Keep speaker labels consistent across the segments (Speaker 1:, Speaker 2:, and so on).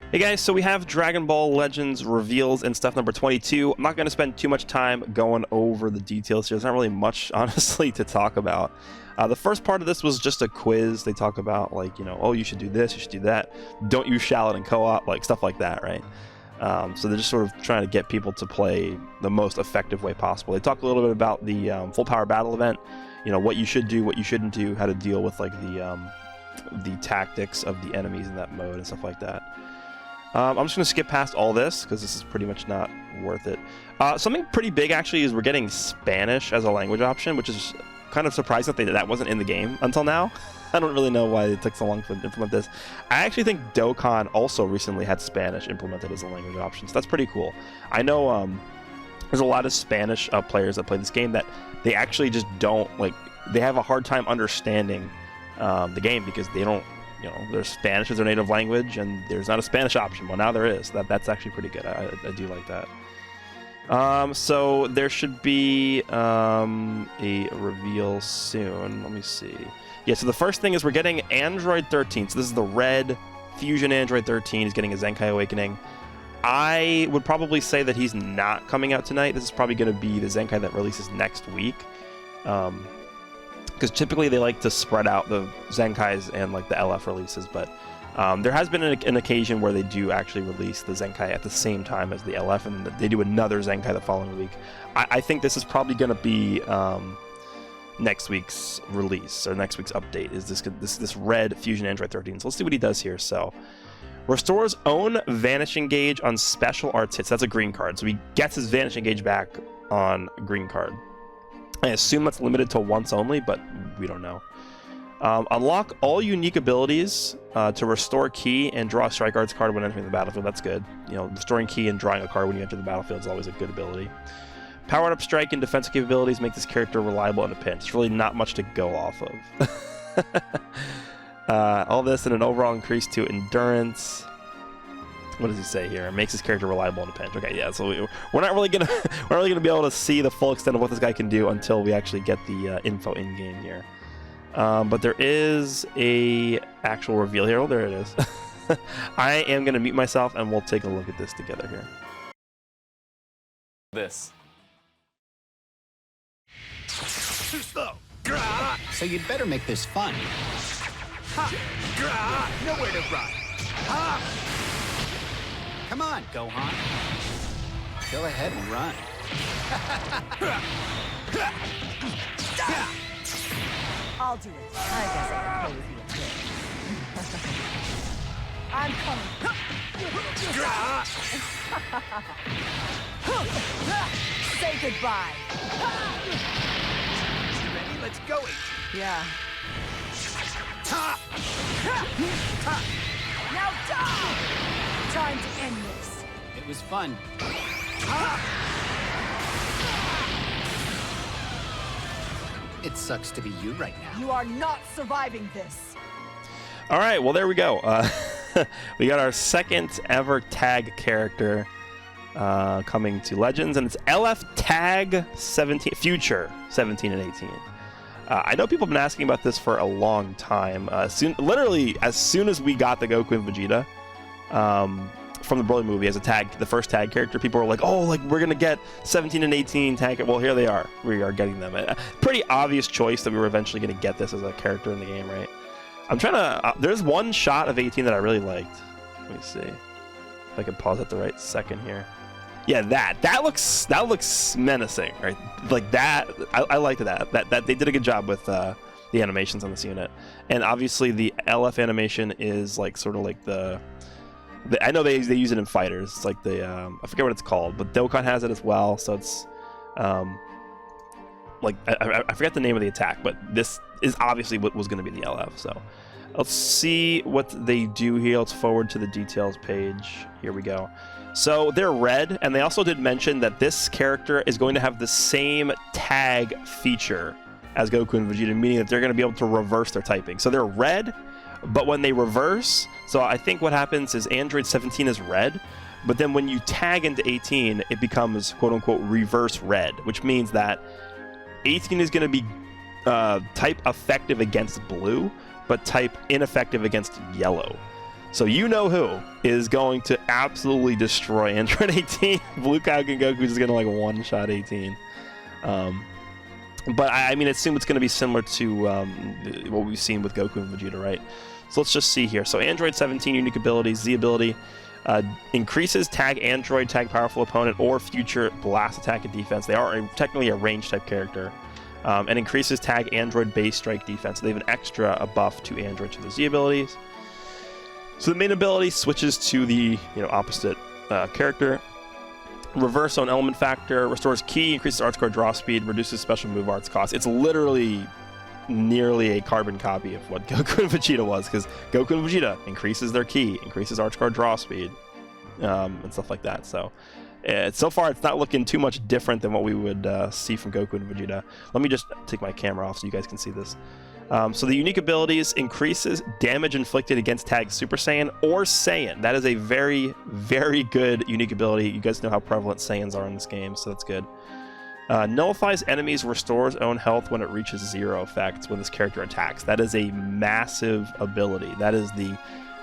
Speaker 1: Hey guys, so we have Dragon Ball Legends reveals and stuff number 22. I'm not going to spend too much time going over the details here. There's not really much, honestly, to talk about. The first part of this was just a quiz. They talk about, like, you know, oh, you should do this, you should do that. Don't use Shallot in co-op, like, stuff like that, right? So they're just sort of trying to get people to play the most effective way possible. They talk a little bit about the full power battle event, you know, what you should do, what you shouldn't do, how to deal with, like, the tactics of the enemies in that mode and stuff like that. I'm just going to skip past all this because this is pretty much not worth it. Something pretty big, actually, is we're getting Spanish as a language option, which is kind of surprising that that wasn't in the game until now. I don't really know why it took so long to implement this. I actually think Dokkan also recently had Spanish implemented as a language option, so that's pretty cool. I know there's a lot of Spanish players that play this game that they actually just don't, like, they have a hard time understanding the game because they don't, you know, there's Spanish as their native language, and there's not a Spanish option. Well, now there is. That's actually pretty good. I do like that. So there should be a reveal soon. Let me see. Yeah, so the first thing is we're getting Android 13. So this is the red Fusion Android 13. He's getting a Zenkai Awakening. I would probably say that he's not coming out tonight. This is probably going to be the Zenkai that releases next week. Because typically they like to spread out the Zenkais and like the LF releases, but there has been an occasion where they do actually release the Zenkai at the same time as the LF, and they do another Zenkai the following week. I think this is probably going to be next week's release, or next week's update, is this red Fusion Android 13. So let's see what he does here. So, restores own Vanishing Gauge on special arts hits. That's a green card, so he gets his Vanishing Gauge back on green card. I assume that's limited to once only, but we don't know. Unlock all unique abilities to restore key and draw a strike arts card when entering the battlefield. That's good. You know, restoring key and drawing a card when you enter the battlefield is always a good ability. Powered up strike and defensive capabilities make this character reliable in a pinch. It's really not much to go off of. All this and an overall increase to endurance. What does he say here? It makes his character reliable in a pinch. Okay, yeah. So we're not really gonna be able to see the full extent of what this guy can do until we actually get the info in game here. But there is a actual reveal here. Oh, there it is. I am gonna mute myself, and we'll take a look at this together here.
Speaker 2: This.
Speaker 3: Too slow.
Speaker 4: So you'd better make this fun.
Speaker 3: Nowhere to run.
Speaker 4: Come on, Gohan. Go ahead and run.
Speaker 5: I'll do it. I guess I can play with you a bit. I'm coming. Say goodbye.
Speaker 3: You ready? Let's go.
Speaker 5: Yeah. Now die! Time to end this.
Speaker 4: It was fun. It sucks to be you right now.
Speaker 5: You are not surviving this.
Speaker 1: All right, well, there we go. We got our second ever tag character coming to Legends, and it's LF Tag 17, Future 17 and 18. I know people have been asking about this for a long time. Literally, as soon as we got the Goku and Vegeta from the Broly movie as a tag, the first tag character, people were like, "Oh, like we're gonna get 17 and 18 tag." Well, here they are. We are getting them. A pretty obvious choice that we were eventually gonna get this as a character in the game, right? I'm trying to. There's one shot of 18 that I really liked. Let me see if I can pause at the right second here. Yeah, that looks menacing, right? Like that, I liked that. That they did a good job with the animations on this unit, and obviously the LF animation is like sort of like the I know they use it in fighters. It's like the I forget what it's called, but Dokkan has it as well. So it's like I forget the name of the attack, but this is obviously what was going to be the LF. So let's see what they do here. Let's forward to the details page. Here we go. So they're red, and they also did mention that this character is going to have the same tag feature as Goku and Vegeta, meaning that they're going to be able to reverse their typing. So they're red, but when they reverse, so I think what happens is Android 17 is red, but then when you tag into 18, it becomes quote-unquote reverse red, which means that 18 is going to be type effective against blue, but type ineffective against yellow. So you know who is going to absolutely destroy Android 18. Blue Kaioken Goku is going to like one-shot 18. But I mean, I assume it's going to be similar to what we've seen with Goku and Vegeta, right? So let's just see here. So Android 17 unique abilities, Z ability increases tag Android, tag powerful opponent, or future blast attack and defense. They are technically a range type character. And increases tag Android base strike defense. So they have an extra buff to Android to the Z abilities. So the main ability switches to the opposite character. Reverse on element factor, restores ki, increases art score draw speed, reduces special move arts cost. It's literally nearly a carbon copy of what Goku and Vegeta was, because Goku and Vegeta increases their ki, increases art score draw speed, and stuff like that. So so far it's not looking too much different than what we would see from Goku and Vegeta. Let me just take my camera off so you guys can see this. So the unique abilities increases damage inflicted against tags Super Saiyan or Saiyan. That is a very, very good unique ability. You guys know how prevalent Saiyans are in this game, so that's good. Nullifies enemies, restores own health when it reaches 0 effects when this character attacks. That is a massive ability. That is the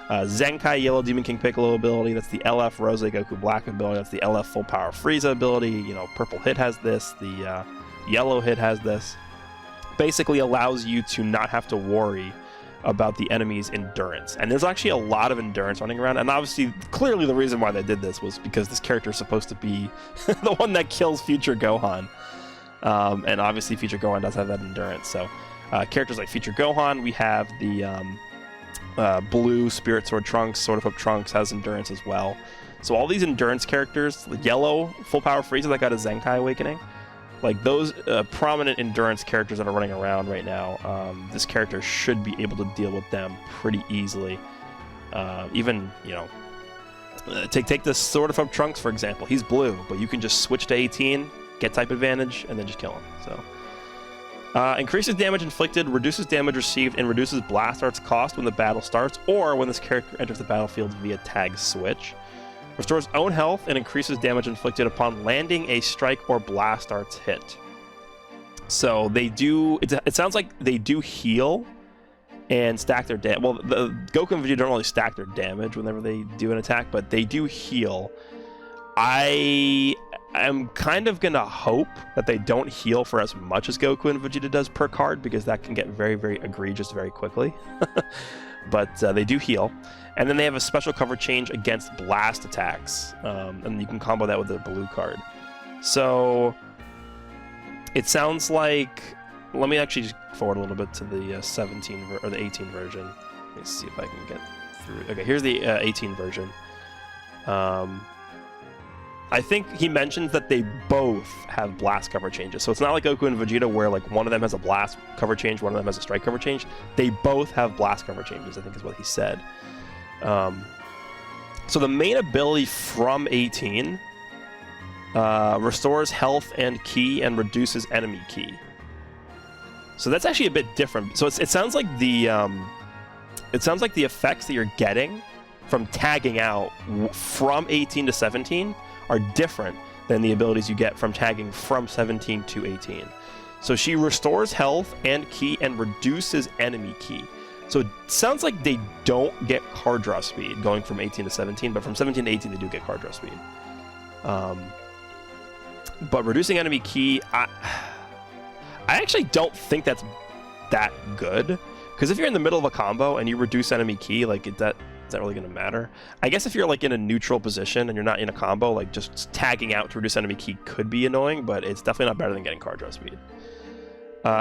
Speaker 1: Zenkai Yellow Demon King Piccolo ability. That's the LF Rose Goku Black ability. That's the LF Full Power Frieza ability. Purple Hit has this. The Yellow Hit has this. Basically allows you to not have to worry about the enemy's endurance. And there's actually a lot of endurance running around. And obviously, clearly the reason why they did this was because this character is supposed to be the one that kills future Gohan. And obviously future Gohan does have that endurance. So characters like future Gohan, we have the blue Spirit Sword Trunks, Sword of Hope Trunks has endurance as well. So all these endurance characters, the yellow Full Power Frieza that got a Zenkai Awakening, like those prominent endurance characters that are running around right now, this character should be able to deal with them pretty easily. Even, take the Sword of Hope Trunks, for example. He's blue, but you can just switch to 18, get type advantage, and then just kill him. So, increases damage inflicted, reduces damage received, and reduces blast arts cost when the battle starts, or when this character enters the battlefield via tag switch. Restores own health and increases damage inflicted upon landing a strike or blast arts hit. So they do, it sounds like they do heal and stack their damage. Well, the Goku and Vegeta don't really stack their damage whenever they do an attack, but they do heal. I am kind of gonna hope that they don't heal for as much as Goku and Vegeta does per card, because that can get very, very egregious very quickly. But they do heal. And then they have a special cover change against blast attacks. And you can combo that with the blue card. So it sounds like, let me actually just forward a little bit to the 17 or the 18 version. Let me see if I can get through. Okay, here's the 18 version. I think he mentions that they both have blast cover changes. So it's not like Goku and Vegeta where like one of them has a blast cover change, one of them has a strike cover change. They both have blast cover changes, I think is what he said. So the main ability from 18 restores health and ki and reduces enemy ki. So that's actually a bit different. So it sounds like the effects that you're getting from tagging out from 18 to 17 are different than the abilities you get from tagging from 17 to 18. So she restores health and ki and reduces enemy ki. So it sounds like they don't get card draw speed going from 18 to 17, but from 17 to 18 they do get card draw speed. But reducing enemy ki, I actually don't think that's that good, because if you're in the middle of a combo and you reduce enemy ki, like is that really going to matter? I guess if you're like in a neutral position and you're not in a combo, like just tagging out to reduce enemy ki could be annoying, but it's definitely not better than getting card draw speed.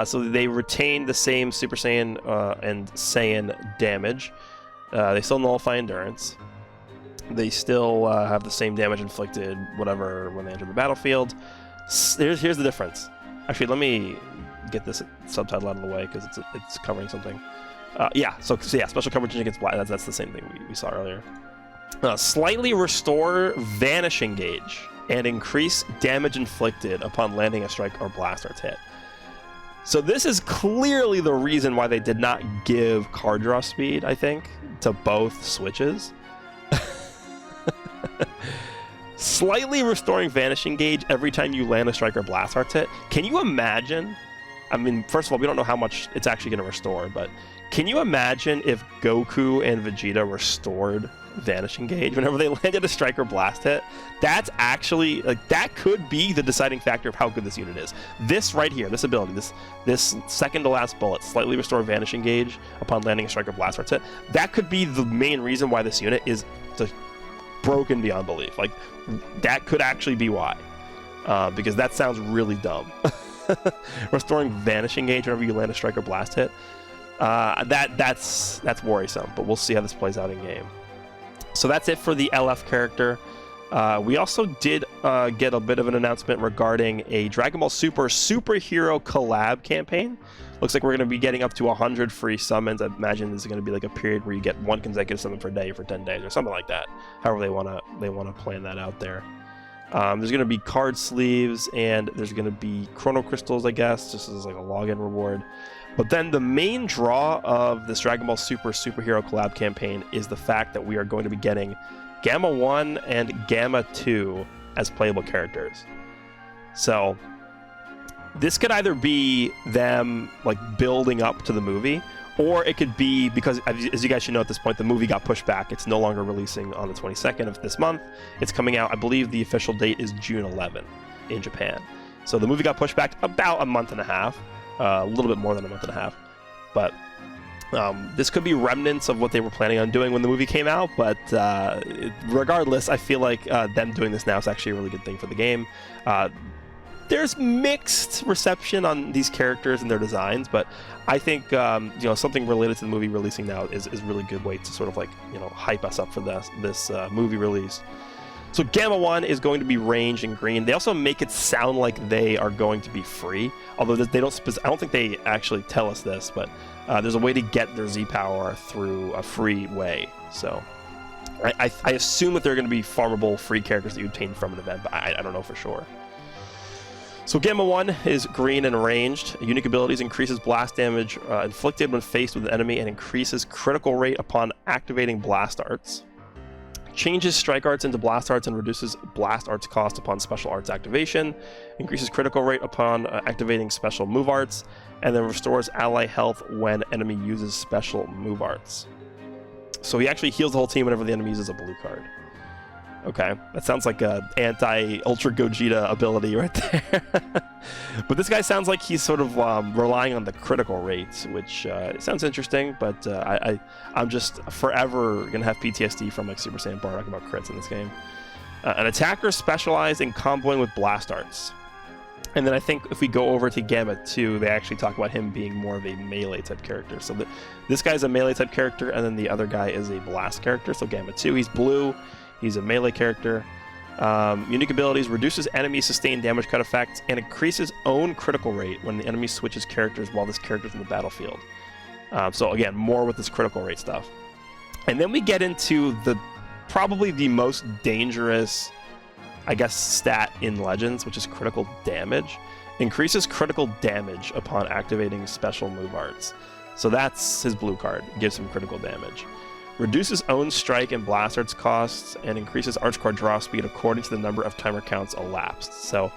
Speaker 1: So they retain the same Super Saiyan and Saiyan damage. They still nullify endurance. They still have the same damage inflicted, whatever, when they enter the battlefield. Here's the difference. Actually, let me get this subtitle out of the way because it's covering something. So special coverage against black. That's the same thing we saw earlier. Slightly restore vanishing gauge and increase damage inflicted upon landing a strike or blast arts hit. So this is clearly the reason why they did not give card draw speed, I think, to both switches. Slightly restoring vanishing gauge every time you land a strike or blast arts hit. Can you imagine I mean, first of all, we don't know how much it's actually going to restore, but can you imagine if Goku and Vegeta restored Vanishing Gauge whenever they landed a strike or blast hit? That's actually, like, that could be the deciding factor of how good this unit is. This right here, this ability, this second to last bullet, slightly restore Vanishing Gauge upon landing a strike or blast arts hit, that could be the main reason why this unit is just broken beyond belief. Like, that could actually be why. Because that sounds really dumb. Restoring Vanishing Gauge whenever you land a strike or blast hit, that's worrisome, but we'll see how this plays out in game. So that's it for the LF character. We also did get a bit of an announcement regarding a Dragon Ball Super superhero collab campaign. Looks like we're going to be getting up to 100 free summons. I imagine this is going to be like a period where you get one consecutive summon per day for 10 days or something like that. However they want to plan that out there. There's going to be card sleeves, and there's going to be chrono crystals, I guess, just as like a login reward. But then the main draw of this Dragon Ball Super superhero collab campaign is the fact that we are going to be getting Gamma 1 and Gamma 2 as playable characters. So this could either be them like building up to the movie, or it could be because, as you guys should know at this point, the movie got pushed back. It's no longer releasing on the 22nd of this month. It's coming out, I believe the official date is June 11 in Japan. So the movie got pushed back about a month and a half, a little bit more than a month and a half. But this could be remnants of what they were planning on doing when the movie came out. But regardless, I feel like them doing this now is actually a really good thing for the game. There's mixed reception on these characters and their designs, but I think something related to the movie releasing now is a really good way to sort of like hype us up for this movie release. So Gamma 1 is going to be ranged in green. They also make it sound like they are going to be free, although they don't. I don't think they actually tell us this, but there's a way to get their Z power through a free way. So I assume that they're going to be farmable free characters that you obtain from an event, but I don't know for sure. So Gamma 1 is green and ranged. Unique abilities increases blast damage inflicted when faced with an enemy and increases critical rate upon activating blast arts. Changes strike arts into blast arts and reduces blast arts cost upon special arts activation. Increases critical rate upon activating special move arts. And then restores ally health when enemy uses special move arts. So he actually heals the whole team whenever the enemy uses a blue card. Okay, that sounds like a anti-Ultra Gogeta ability right there. But this guy sounds like he's sort of relying on the critical rates, which sounds interesting, but I'm just forever going to have PTSD from like Super Saiyan Bardock about crits in this game. An attacker specialized in comboing with blast arts. And then I think if we go over to Gamma 2, they actually talk about him being more of a melee type character. So this guy's a melee type character, and then the other guy is a blast character. So Gamma 2, he's blue. He's a melee character. Unique abilities, reduces enemy sustained damage cut effects, and increases own critical rate when the enemy switches characters while this character's in the battlefield. So again, more with this critical rate stuff. And then we get into probably the most dangerous, I guess, stat in Legends, which is critical damage. Increases critical damage upon activating special move arts. So that's his blue card, gives him critical damage. Reduces own strike and blast arts costs, and increases arch card draw speed according to the number of timer counts elapsed. So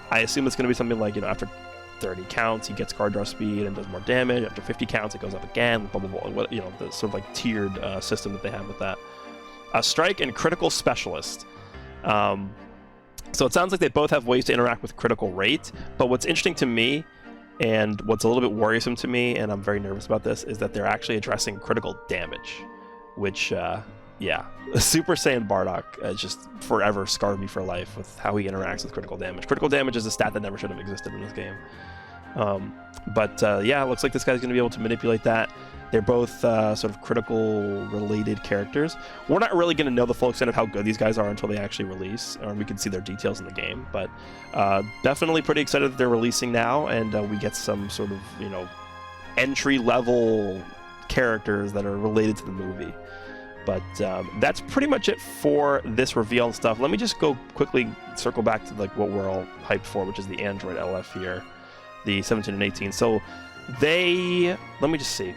Speaker 1: I assume it's going to be something like, after 30 counts, he gets card draw speed and does more damage. After 50 counts, it goes up again, blah, blah, blah. The sort of like tiered system that they have with that. Strike and critical specialist. So it sounds like they both have ways to interact with critical rate, but what's interesting to me, and what's a little bit worrisome to me, and I'm very nervous about this, is that they're actually addressing critical damage. Which, Super Saiyan Bardock just forever scarred me for life with how he interacts with critical damage. Critical damage is a stat that never should have existed in this game. It looks like this guy's going to be able to manipulate that. They're both sort of critical-related characters. We're not really going to know the full extent of how good these guys are until they actually release, or we can see their details in the game. But definitely pretty excited that they're releasing now, and we get some sort of, entry-level characters that are related to the movie. But that's pretty much it for this reveal and stuff. Let me just go quickly circle back to like what we're all hyped for, which is the Android LF here, the 17 and 18. So let me just see.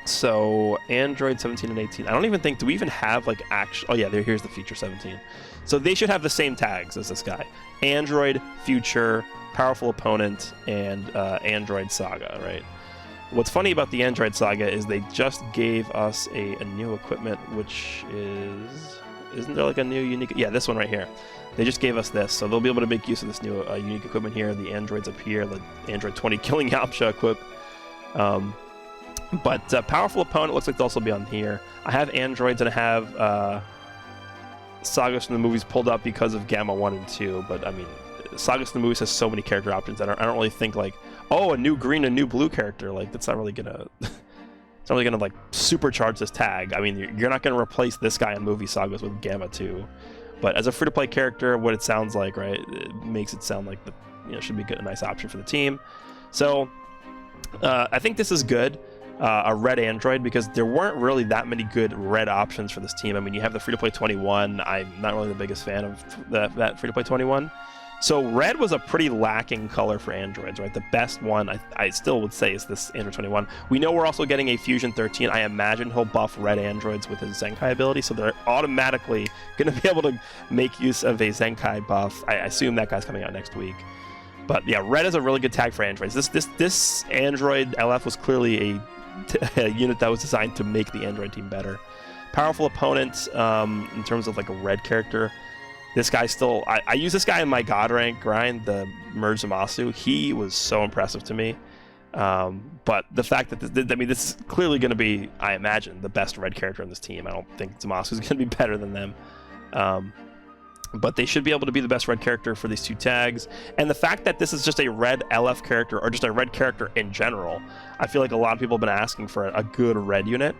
Speaker 1: So Android 17 and 18. I don't even think, do we even have like actual, oh yeah, here's the Future 17. So they should have the same tags as this guy. Android, Future, Powerful Opponent, and Android Saga, right? What's funny about the Android Saga is they just gave us a new equipment, which isn't there like a new unique, yeah, this one right here. They just gave us this, so they'll be able to make use of this new unique equipment here. The androids up here, the Android 20 Killing Yamcha equip. But Powerful Opponent looks like they'll also be on here. I have androids and I have Sagas from the movies pulled up because of Gamma 1 and 2, but I mean, Sagas from the movies has so many character options that I don't really think like, oh, a new green, a new blue character, like that's not really gonna it's not really gonna like supercharge this tag. I mean, you're not gonna replace this guy in movie Sagas with Gamma 2, but as a free-to-play character, what it sounds like, right, it makes it sound like the should be a nice option for the team. So I think this is good. A red android, because there weren't really that many good red options for this team. I mean, you have the free-to-play 21. I'm not really the biggest fan of that free-to-play 21. So red was a pretty lacking color for androids, right? The best one, I still would say, is this Android 21. We know we're also getting a Fusion 13. I imagine he'll buff red androids with his Zenkai ability, so they're automatically going to be able to make use of a Zenkai buff. I assume that guy's coming out next week. But yeah, red is a really good tag for androids. This android LF was clearly a unit that was designed to make the android team better. Powerful Opponent, in terms of like a red character, this guy still, I use this guy in my god rank grind, the Merge Zamasu. He was so impressive to me, but the fact that this is clearly going to be, I imagine, the best red character on this team. I don't think Zamasu is going to be better than them, but they should be able to be the best red character for these two tags. And the fact that this is just a red LF character, or just a red character in general, I feel like a lot of people have been asking for a good red unit.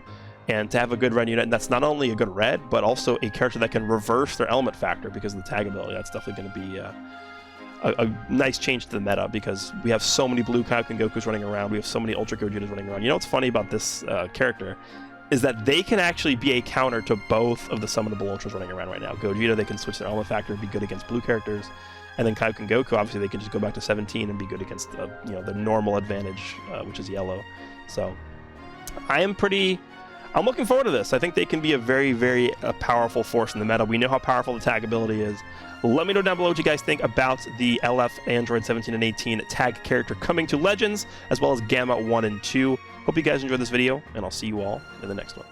Speaker 1: And to have a good red unit, and that's not only a good red, but also a character that can reverse their element factor because of the tag ability. That's definitely going to be a nice change to the meta, because we have so many blue Kaioken Gokus running around. We have so many Ultra Gojitas running around. You know what's funny about this character is that they can actually be a counter to both of the summonable Ultras running around right now. Gogeta, they can switch their element factor, be good against blue characters, and then Kaioken Goku, obviously, they can just go back to 17 and be good against the normal advantage, which is yellow. So I'm looking forward to this. I think they can be a very, very powerful force in the meta. We know how powerful the tag ability is. Let me know down below what you guys think about the LF Android 17 and 18 tag character coming to Legends, as well as Gamma 1 and 2. Hope you guys enjoyed this video, and I'll see you all in the next one.